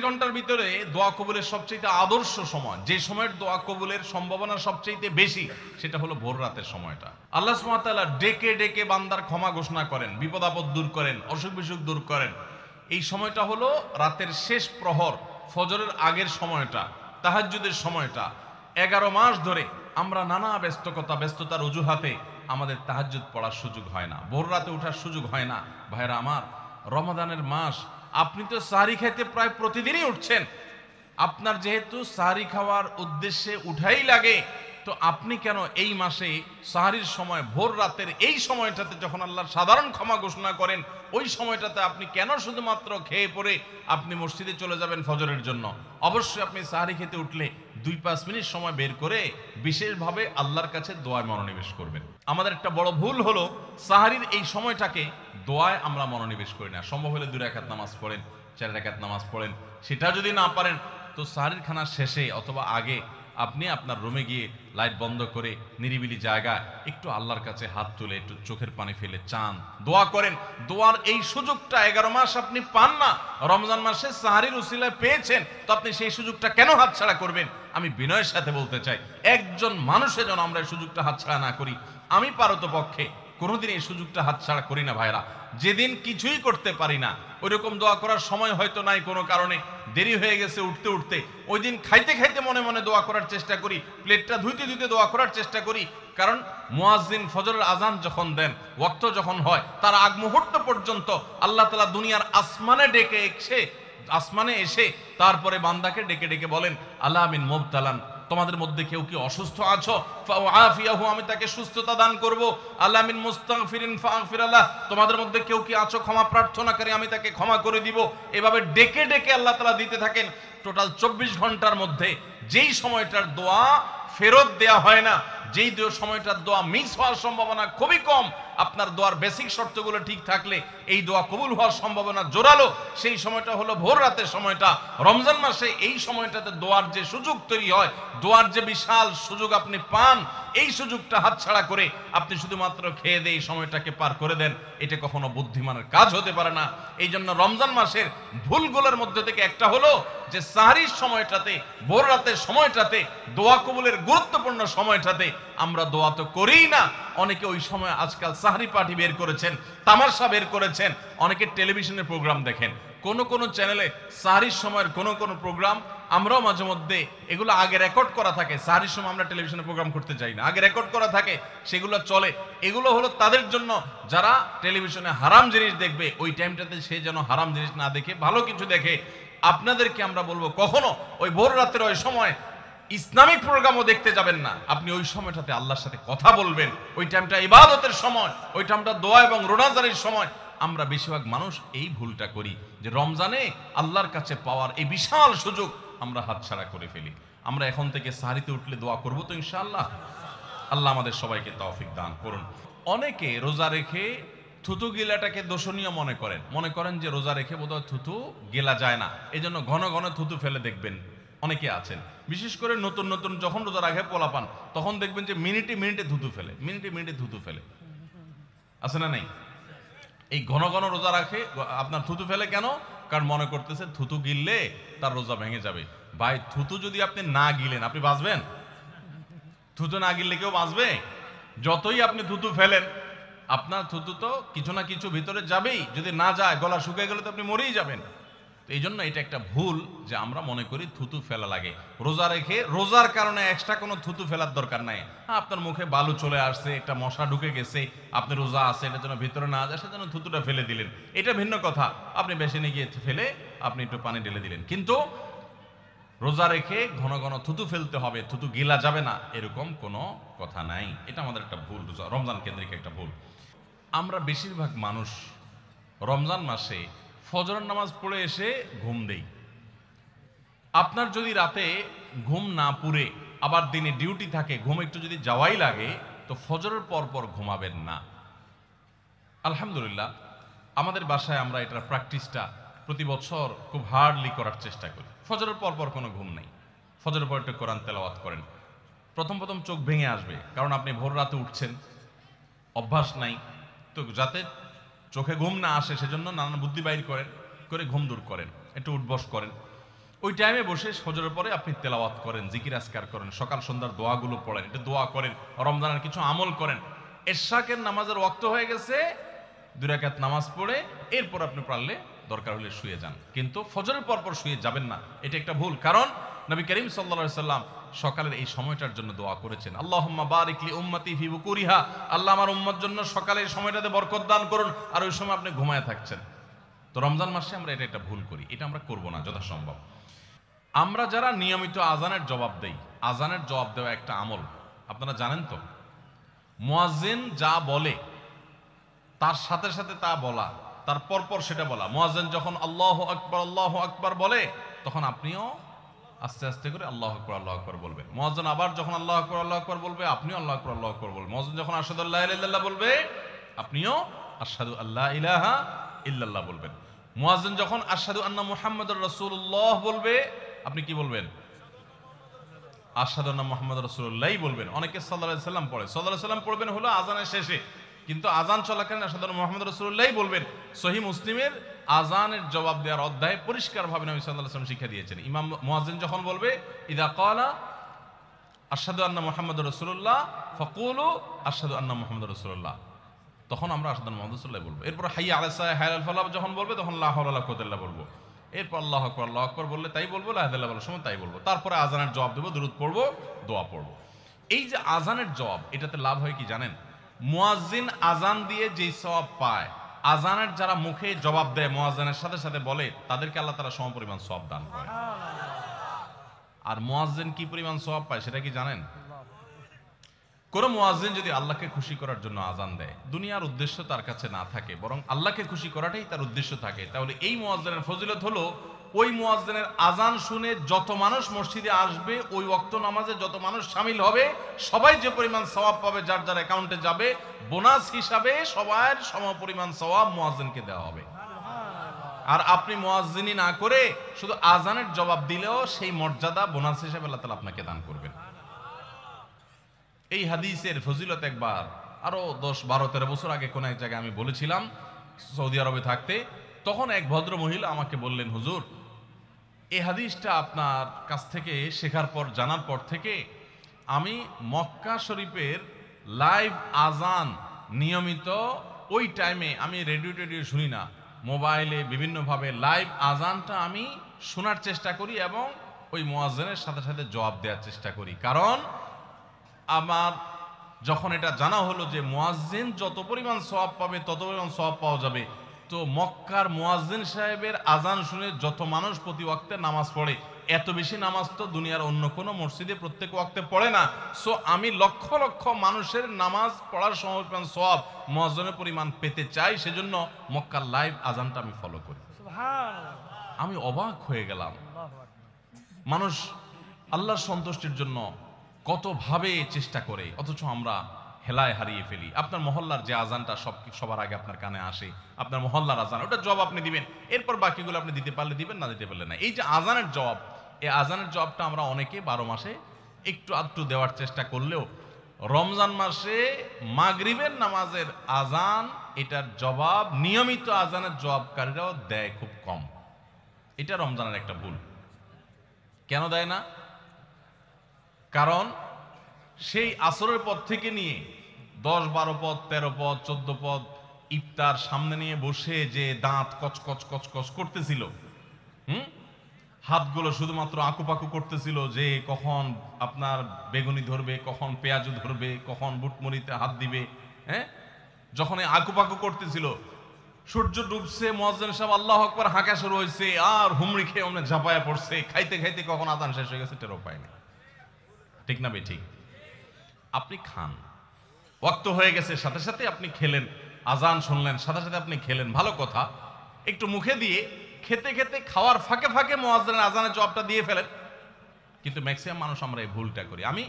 ঘন্টার ভিতরে দোয়া কবুলের সবচেয়ে আদর্শ সময়, যে সময়ের দোয়া কবুলের সম্ভাবনা সবচেয়ে বেশি, সেটা হলো ভোর রাতের সময়টা। আল্লাহ সুবহানাহু ওয়া তাআলা ডেকে ডেকে বান্দার ক্ষমা ঘোষণা করেন, বিপদ আপদ দূর করেন, অসুখ বিসুখ দূর করেন। এই সময়টা হলো রাতের শেষ প্রহর, ফজরের আগের সময়টা, তাহাজ্জুদের সময়টা। 11 মাস ধরে আমরা নানা ব্যস্ততার অজুহাতে আমাদের তাহাজ্জুদ পড়ার সুযোগ হয় না, ভোর রাতে ওঠার সুযোগ হয় না। ভাইরা আমার, রমাদানের মাস, আপনি তো সাহরি খাইতে প্রায় প্রতিদিনই উঠছেন। আপনার যেহেতু সাহরি খাওয়ার উদ্দেশ্যে উঠাই লাগে, তো আপনি কেন এই মাসে সাহরির সময় ভোর রাতের এই সময়টাতে যখন আল্লাহর সাধারণ ক্ষমা ঘোষণা করেন, ওই সময়টাতে আপনি কেন শুধুমাত্র খেয়ে পরে আপনি মসজিদে চলে যাবেন ফজরের জন্য? অবশ্যই আপনি সাহরি খেতে উঠলে 2-5 মিনিট সময় বের করে বিশেষভাবে আল্লাহর কাছে দোয়ায় মনোনিবেশ করবেন। আমাদের একটা বড় ভুল হলো সাহরির এই সময়টাকে দোয়ায় আমরা মনোনিবেশ করি না। সম্ভব হলে 2 রাকাত নামাজ পড়েন, 4 রাকাত নামাজ পড়েন। সেটা যদি না পারেন, তো সাহরির খানা শেষে অথবা আগে আপনি আপনার রুমে গিয়ে লাইট বন্ধ করে নিরিবিলি জায়গায় একটু আল্লাহর কাছে হাত তুলে একটু চোখের পানি ফেলে চান, দোয়া করেন। দোয়ার এই সুযোগটা 11 মাস আপনি পান না, রমজান মাসে সাহরির উসিলায় পেয়েছেন, তো আপনি সেই সুযোগটা কেন হাতছাড়া করবেন? আমি বিনয়ের সাথে বলতে চাই, একজন মানুষের যেন আমরা এই সুযোগটা হাতছাড়া না করি। আমি পারতপক্ষে কোনোদিন এই সুযোগটা হাতছাড়া করি না ভাইরা। যেদিন কিছুই করতে পারি না, ওইরকম দোয়া করার সময় হয়তো নাই, কোনো কারণে দেরি হয়ে গেছে উঠতে উঠতে, ওই দিন খাইতে খাইতে মনে মনে দোয়া করার চেষ্টা করি, প্লেটটা ধুইতে ধুইতে দোয়া করার চেষ্টা করি। কারণ মুয়াজ্জিন ফজরের আজান যখন দেন, ওয়াক্ত যখন হয়, তার আগ মুহূর্ত পর্যন্ত আল্লাহ তাআলা দুনিয়ার আসমানে এসে তারপরে বান্দাকে ডেকে ডেকে বলেন, আলা মিন মুবতালান, তোমাদের মধ্যে কেউ কি অসুস্থ আছো, ফাআফিয়াহু, আমি তাকে সুস্থতা দান করব। আলা মিন মুস্তাগফিরিন ফাগফির লাহ, তোমাদের মধ্যে কেউ কি আছো ক্ষমা প্রার্থনাকারী, আমি তাকে ক্ষমা করে দিব। এভাবে ডেকে ডেকে আল্লাহ তাআলা দিতে থাকেন। টোটাল 24 ঘন্টার মধ্যে যেই সময়টার দোয়া ফেরত দেয়া হয় না, যেই সময়টার দোয়া মিস হওয়ার সম্ভাবনা খুবই কম, আপনার দোয়ার বেসিক শর্তগুলো ঠিক থাকলে এই দোয়া কবুল হওয়ার সম্ভাবনা জোরালো, সেই সময়টা হলো ভোর রাতের সময়টা। রমজান মাসে এই সময়টাতে দোয়ার যে সুযোগ তৈরি হয়, দোয়ার যে বিশাল সুযোগ আপনি পান, এই সুযোগটা হাতছাড়া করে আপনি শুধুমাত্র খেয়ে দিয়ে এই সময়টাকে পার করে দেন, এটা কখনো বুদ্ধিমানের কাজ হতে পারে না। এই জন্য রমজান মাসের ভুলগুলোর মধ্যে থেকে একটা হলো যে সাহরির সময়টাতে, ভোর রাতের সময়টাতে, দোয়া কবুলের গুরুত্বপূর্ণ সময়টাতে আমরা দোয়া তো করিই না। অনেকে ওই সময় আজকাল সাহরি পার্টি বের করেছেন, তামাশা বের করেছেন, অনেকে টেলিভিশনের প্রোগ্রাম দেখেন। কোন চ্যানেলে সাহরির সময়ের কোন প্রোগ্রাম আমরাও মাঝে মধ্যে, এগুলো আগে রেকর্ড করা থাকে। সাহরির সময় আমরা টেলিভিশনে প্রোগ্রাম করতে চাই না, আগে রেকর্ড করা থাকে, সেগুলো চলে। এগুলো হলো তাদের জন্য যারা টেলিভিশনে হারাম জিনিস দেখবে, ওই টাইমটাতে সে যেন হারাম জিনিস না দেখে ভালো কিছু দেখে। আপনাদেরকে আমরা বলবো, কখনো ওই ভোর রাতের ওই সময় ইসলামিক প্রোগ্রামও দেখতে যাবেন না। আপনি ওই সময়টাতে আল্লাহর সাথে কথা বলবেন, ওই টাইমটা ইবাদতের সময়, ওই টাইমটা দোয়া এবং রোনাজারির সময়। আমরা বেশিরভাগ মানুষ এই ভুলটা করি যে রমজানে আল্লাহর কাছে পাওয়ার এই বিশাল সুযোগ আমরা হাতছাড়া করে ফেলি। আমরা এখন থেকে সাহরিতে উঠলে দোয়া করবো তো ইনশাআল্লাহ। আল্লাহ আমাদের সবাইকে তৌফিক দান করুন। অনেকে রোজা রেখে থুতু গিলাটাকে দোষণীয় মনে করেন যে রোজা রেখে বোধহয় থুতু গেলা যায় না, এই জন্য ঘন ঘন থুতু ফেলে দেখবেন অনেকে আছেন। বিশেষ করে নতুন নতুন যখন রোজা রাখে পোলাপান, তখন দেখবেন যে মিনিটে মিনিটে থুতু ফেলে। আছে না নাই? এই ঘন ঘন রোজা রাখে আপনার থুতু ফেলে কেন? কারণ মনে করতেছে থুতু গিললে তার রোজা ভেঙে যাবে। ভাই, থুতু যদি আপনি না গিলেন, আপনি বাঁচবেন? থুতু না গিললে কেউ বাঁচবে? যতই আপনি থুতু ফেলেন, আপনার থুতু তো কিছু না কিছু ভিতরে যাবেই। যদি না যায়, গলা শুকিয়ে গেলে তো আপনি মরেই যাবেন। এই জন্য এটা একটা ভুল যে আমরা মনে করি থুতু ফেলা লাগে। রোজা রেখে রোজার কারণে এক্সট্রা কোনো থুতু ফেলার দরকার নাই। আপনার মুখে বালু চলে আসছে, একটা মশা ঢুকে গেছে, আপনি রোজা আছে, এটা যেন ভিতরে না যায়, সেজন্য থুতুটা ফেলে দিলেন, এটা ভিন্ন কথা। আপনি বেসিনে গিয়ে ফেলে আপনি একটু পানি ঢেলে দিলেন। কিন্তু রোজা রেখে ঘন ঘন থুতু ফেলতে হবে, থুতু গিলা যাবে না, এরকম কোনো কথা নাই। এটা আমাদের একটা ভুল, রমজান কেন্দ্রিক একটা ভুল। আমরা বেশিরভাগ মানুষ রমজান মাসে ফজরের নামাজ পড়ে এসে ঘুম দেই। আপনার যদি রাতে ঘুম না পুরে আবার দিনে ডিউটি থাকে, ঘুম একটু যদি যাওয়াই লাগে, তো ফজরের পর ঘুমাবেন না। আলহামদুলিল্লাহ, আমাদের বাসায় আমরা এটার প্র্যাকটিসটা প্রতি বছর খুব হার্ডলি করার চেষ্টা করি। ফজরের পর কোনো ঘুম নেই, ফজরের পর একটু কোরআন তেলাওয়াত করেন। প্রথম চোখ ভেঙে আসবে, কারণ আপনি ভোর রাতে উঠছেন, অভ্যাস নাই। তো যাতে চোখে ঘুম না আসে, সেজন্য নানান বুদ্ধি বাইর করে ঘুম দূর করেন, একটু উঠবস করেন। ওই টাইমে বসে ফজরের পরে আপনি তেলাওয়াত করেন, জিকির আজকার করেন, সকাল সন্ধ্যার দোয়াগুলো পড়েন, এটা দোয়া করেন, রমজানের কিছু আমল করেন। এশাকের নামাজের ওয়াক্ত হয়ে গেছে, 2 রাকাত নামাজ পড়ে এরপর আপনি পারলে দরকার হলে শুয়ে যান, কিন্তু ফজরের পর শুয়ে যাবেন না, এটা একটা ভুল। কারণ নবী করিম সাল্লাল্লাহু আলাইহি সাল্লাম সকালের এই সময়টার জন্য দোয়া করেছেন, আল্লাহুম্মা বারিক লি উম্মতি ফি বুকুরিহা, আল্লাহ আমার উম্মত জন্য সকালের সময়টাতে বরকত দান করুন, আর ওই সময় আপনি ঘুমায় থাকছেন। তো রমজান মাসে আমরা এটা একটা ভুল করি, এটা আমরা করব না যথাসম্ভব। আমরা যারা নিয়মিত আজানের জবাব দেই, আজানের জবাব দেওয়া একটা আমল, আপনারা জানেন তো, মুয়াজ্জিন যা বলে তার সাথে সাথে তা বলা, তার পরপর সেটা বলা। মুয়াজ্জিন যখন আল্লাহু আকবার বলে, তখন আপনিও আস্তে আস্তে করে আল্লাহু আকবার বলবেন। মুয়াজ্জিন আবার যখন আল্লাহু আকবার বলবে, আপনিও আল্লাহু আকবার বলবেন। মুয়াজ্জিন যখন আশহাদু আল্লা ইলাহা ইল্লাল্লাহ বলবে, আপনিও আশহাদু আল্লা ইলাহা ইল্লাল্লাহ বলবেন। মুয়াজ্জিন যখন আশহাদু আন্না মুহাম্মাদুর রাসূলুল্লাহ বলবে, আপনি কি বলবেন? আশহাদু আন্না মুহাম্মাদুর রাসূলুল্লাহ বলবেন। অনেকে সাল্লাল্লাহু আলাইহি সাল্লাম পড়ে, সাল্লাল্লাহু আলাইহি সাল্লাম পড়বেন হলো আযানের শেষে, কিন্তু আযান চলাকালীন আশহাদু আন্না মুহাম্মাদুর রাসূলুল্লাহ বলবেন। সহিহ মুসলিমের আযানের জবাব দেওয়ার অধ্যায়ে পরিষ্কারভাবে নবী সাল্লাল্লাহু আলাইহি ওয়াসাল্লাম শিক্ষা দিয়েছেন। ইমাম মুয়াজ্জিন যখন বলবে ইযা ক্বালা আশহাদু আন্না মুহাম্মাদুর রাসূলুল্লাহ ফাকুলু আশহাদু আন্না মুহাম্মাদুর রাসূলুল্লাহ, তখন আমরা আশহাদু আন্না মুহাম্মাদুর রাসূলুল্লাহ বলবো। এরপর হাইয়া আলাস সালাহ হাইয়া আল ফালাহ যখন বলবে, তখন লা হাওলা ওয়ালা কুওয়াতা ইল্লা বলবো। এরপর আল্লাহু আকবার বললে তাই বলবো, লা ইলাহা ইল্লাল্লাহ বলার সময় তাই বলবো। তারপরে আজানের জবাব দেবো, দুরূদ পড়বো, দোয়া পড়বো। এই যে আজানের জবাব, এটাতে লাভ হয় কি জানেন? মুয়াজ্জিন আজান দিয়ে যেই সওয়াব পায়, আজানের যারা মুখে জবাব দেয়, মুয়াজ্জিনের সাথে সাথে বলে, তাদেরকে আল্লাহ তাআলা সমপরিমাণ সওয়াব দান করে। আর মুয়াজ্জিন কি পরিমাণ সওয়াব পায় সেটা কি জানেন? কোন মুয়াজ্জিন যদি আল্লাহকে খুশি করার জন্য আজান দেয়, দুনিয়ার উদ্দেশ্য তার কাছে না থাকে, বরং আল্লাহকে খুশি করাটাই তার উদ্দেশ্য থাকে, তাহলে এই মুয়াজ্জিনের ফজিলত হলো, ওই মুয়াজ্জিনের আজান শুনে যত মানুষ মসজিদে আসবে, ওই ওয়াক্ত নামাজে যত মানুষ শামিল হবে, সবাই যে পরিমাণ সওয়াব পাবে, যার যার অ্যাকাউন্টে যাবে, বোনাস হিসাবে সবার সমপরিমাণ সওয়াব মুয়াজ্জিনকে দেওয়া হবে। আর আপনি মুয়াজ্জিনি না করে শুধু আজানের জবাব দিলেও সেই মর্যাদা বোনাস হিসেবে আল্লাহ তাআলা আপনাকে দান করবেন। এই হাদিসের ফজিলত একবার আরো 10, 12, 13 বছর আগে কোন এক জায়গায় আমি বলেছিলাম, সৌদি আরবে থাকতে। তখন এক ভদ্র মহিলা আমাকে বললেন, হুজুর, এই হাদিসটা আপনার কাছ থেকে শেখার পর, জানার পর থেকে আমি মক্কা শরীফের লাইভ আজান নিয়মিত ওই টাইমে, আমি রেডিও শুনি না, মোবাইলে বিভিন্নভাবে লাইভ আজানটা আমি শোনার চেষ্টা করি এবং ওই মুয়াজ্জিনের সাথে সাথে জবাব দেওয়ার চেষ্টা করি। কারণ আমার যখন এটা জানা হলো যে মুয়াজ্জিন যত পরিমাণ সওয়াব পাবে, তত পরিমাণ সওয়াব পাওয়া যাবে, তো মক্কার মুয়াজ্জিন সাহেবের আজান শুনে যত মানুষ প্রতি ওয়াক্তে নামাজ পড়ে, এত বেশি নামাজ তো দুনিয়ার অন্য কোনো মসজিদে প্রত্যেক ওয়াক্তে পড়ে না। সো আমি লক্ষ লক্ষ মানুষের নামাজ পড়ার সময় সওয়াব, মুয়াজ্জিনের পরিমাণ পেতে চাই, সেজন্য মক্কার লাইভ আজানটা আমি ফলো করি। আমি অবাক হয়ে গেলাম, মানুষ আল্লাহর সন্তুষ্টির জন্য কতভাবে চেষ্টা করে, অথচ আমরা হেলায় হারিয়ে ফেলি। আপনার মহল্লার যে আজানটা সবার আগে আপনার কানে আসে, আপনার মহল্লার আজান, ওটা জবাব আপনি দিবেন, এরপর বাকিগুলো আপনি দিতে পারলে দিবেন, না দিতে পারলে না। এই যে আজানের জবাব, এই আজানের জবাবটা আমরা অনেকে 12 মাসে একটু আধটু দেওয়ার চেষ্টা করলেও, রমজান মাসে মাগরিবের নামাজের আজান, এটার জবাব নিয়মিত আজানের জবাবকারীরাও দেয় খুব কম। এটা রমজানের একটা ভুল। কেন দেয় না? কারণ সেই আসরের পর থেকে নিয়ে 10, 12 পদ, 13 পদ, 14 পদ ইফতার সামনে নিয়ে বসে যে দাঁত কচকচ করতেছিল, হাতগুলো শুধুমাত্র আকুপাকু করতেছিল যে কখন আপনার বেগুনি ধরবে, কখন পেঁয়াজু ধরবে, কখন বুটমরিতে হাত দিবে। যখন এই আকুপাকু করতেছিল, সূর্য ডুবছে, মুয়াজ্জিন সাহেব আল্লাহু আকবার হাঁকা শুরু হয়েছে, আর হুমড়ি খেয়ে অমনে ঝাঁপায়া পড়ছে, খাইতে খাইতে কখন আজান শেষ হয়ে গেছে টেরও পায়নি। ঠিক না ঠিক? আপনি খান, ওয়াক্ত হয়ে গেছে, সাথে সাথে আপনি খেলেন, আজান শুনলেন, সাথে সাথে আপনি খেলেন, ভালো কথা। একটু মুখে দিয়ে খেতে খেতে, খাওয়ার ফাঁকে ফাঁকে মুয়াজ্জিনের আজানের জবাবটা দিয়ে ফেলেন। কিন্তু ম্যাক্সিমাম মানুষ আমরা এই ভুলটা করি। আমি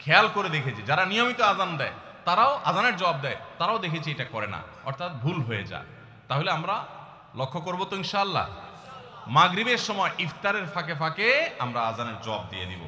খেয়াল করে দেখেছি, যারা নিয়মিত আজান দেয়, তারাও আজানের জবাব দেয়, তারাও দেখেছি এটা করে না, অর্থাৎ ভুল হয়ে যায়। তাহলে আমরা লক্ষ্য করবো তো ইনশাআল্লাহ, মাগরিবের সময় ইফতারের ফাঁকে ফাঁকে আমরা আজানের জবাব দিয়ে দিব।